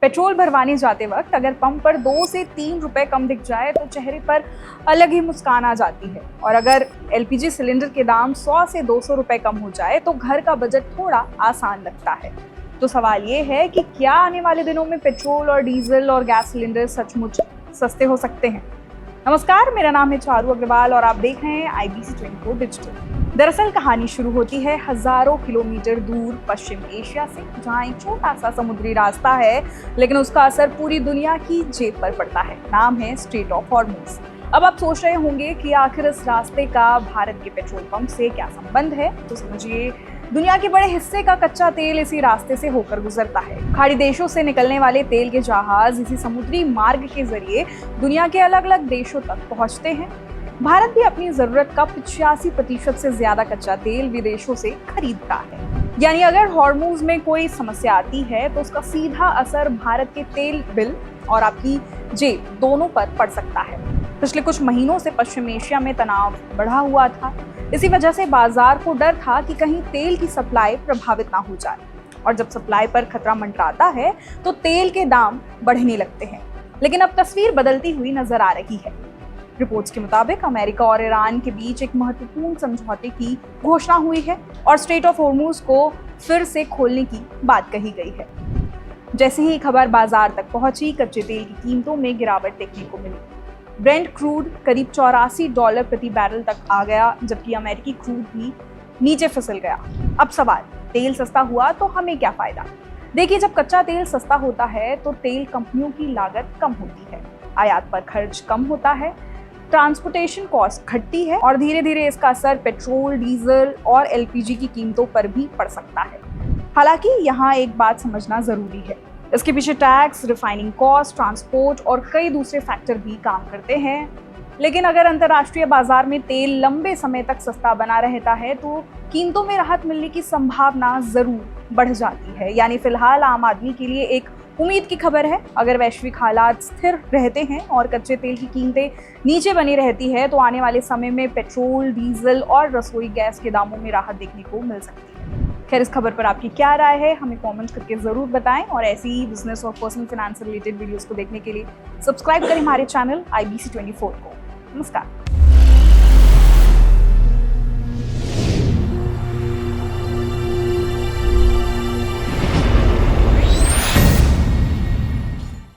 Petrol भरवाने जाते वक्त अगर पंप पर 2 से 3 रुपए कम दिख जाए तो चेहरे पर अलग ही मुस्कान आ जाती है। और अगर एलपीजी सिलेंडर के दाम 100 से 200 रुपए कम हो जाए तो घर का बजट थोड़ा आसान लगता है। तो सवाल ये है कि क्या आने वाले दिनों में पेट्रोल और डीजल और गैस सिलेंडर सचमुच सस्ते हो सकते हैं? नमस्कार, मेरा नाम है चारू अग्रवाल और आप देख रहे हैं IBC 24 डिजिटल। दरअसल कहानी शुरू होती है हजारों किलोमीटर दूर पश्चिम एशिया से, जहां एक छोटा सा समुद्री रास्ता है, लेकिन उसका असर पूरी दुनिया की जेब पर पड़ता है। नाम है स्ट्रेट ऑफ हॉर्मुज। अब आप सोच रहे होंगे कि आखिर इस रास्ते का भारत के पेट्रोल पंप से क्या संबंध है? तो समझिए, दुनिया के बड़े हिस्से का कच्चा तेल इसी रास्ते से होकर गुजरता है। खाड़ी देशों से निकलने वाले तेल के जहाज इसी समुद्री मार्ग के जरिए दुनिया के अलग अलग देशों तक पहुंचते हैं। भारत भी अपनी जरूरत का 85% से ज्यादा कच्चा तेल विदेशों से खरीदता है। यानी अगर हॉर्मुज में कोई समस्या आती है तो उसका सीधा असर भारत के तेल बिल और आपकी जेब दोनों पर पड़ सकता है। पिछले कुछ महीनों से पश्चिम एशिया में तनाव बढ़ा हुआ था। इसी वजह से बाजार को डर था कि कहीं तेल की सप्लाई प्रभावित ना हो जाए, और जब सप्लाई पर खतरा मंडराता है तो तेल के दाम बढ़ने लगते हैं। लेकिन अब तस्वीर बदलती हुई नजर आ रही है। रिपोर्ट्स के मुताबिक अमेरिका और ईरान के बीच एक महत्वपूर्ण समझौते की घोषणा हुई है और स्ट्रेट ऑफ हॉर्मुज को फिर से खोलने की बात कही गई है। जैसे ही खबर बाजार तक पहुंची, कच्चे तेल की कीमतों में गिरावट देखने को मिली। ब्रेंट क्रूड करीब $84 प्रति बैरल तक आ गया, जबकि अमेरिकी क्रूड भी नीचे फिसल गया। अब सवाल, तेल सस्ता हुआ तो हमें क्या फायदा? देखिए, जब कच्चा तेल सस्ता होता है तो तेल कंपनियों की लागत कम होती है, आयात पर खर्च कम होता है, ट्रांसपोर्टेशन कॉस्ट घटती है और धीरे धीरे इसका असर पेट्रोल, डीजल और एलपीजी की कीमतों पर भी पड़ सकता है। हालांकि यहाँ एक बात समझना जरूरी है, इसके पीछे टैक्स, रिफाइनिंग कॉस्ट, ट्रांसपोर्ट और कई दूसरे फैक्टर भी काम करते हैं। लेकिन अगर अंतर्राष्ट्रीय बाजार में तेल लंबे समय तक सस्ता बना रहता है तो कीमतों में राहत मिलने की संभावना जरूर बढ़ जाती है। यानी फिलहाल आम आदमी के लिए एक उम्मीद की खबर है। अगर वैश्विक हालात स्थिर रहते हैं और कच्चे तेल की कीमतें नीचे बनी रहती है तो आने वाले समय में पेट्रोल, डीजल और रसोई गैस के दामों में राहत देखने को मिल सकती है। खैर, इस खबर पर आपकी क्या राय है, हमें कमेंट करके जरूर बताएं। और ऐसी ही बिजनेस और पर्सनल फाइनेंस से रिलेटेड वीडियोस को देखने के लिए सब्सक्राइब करें हमारे चैनल IBC 24 को। नमस्कार।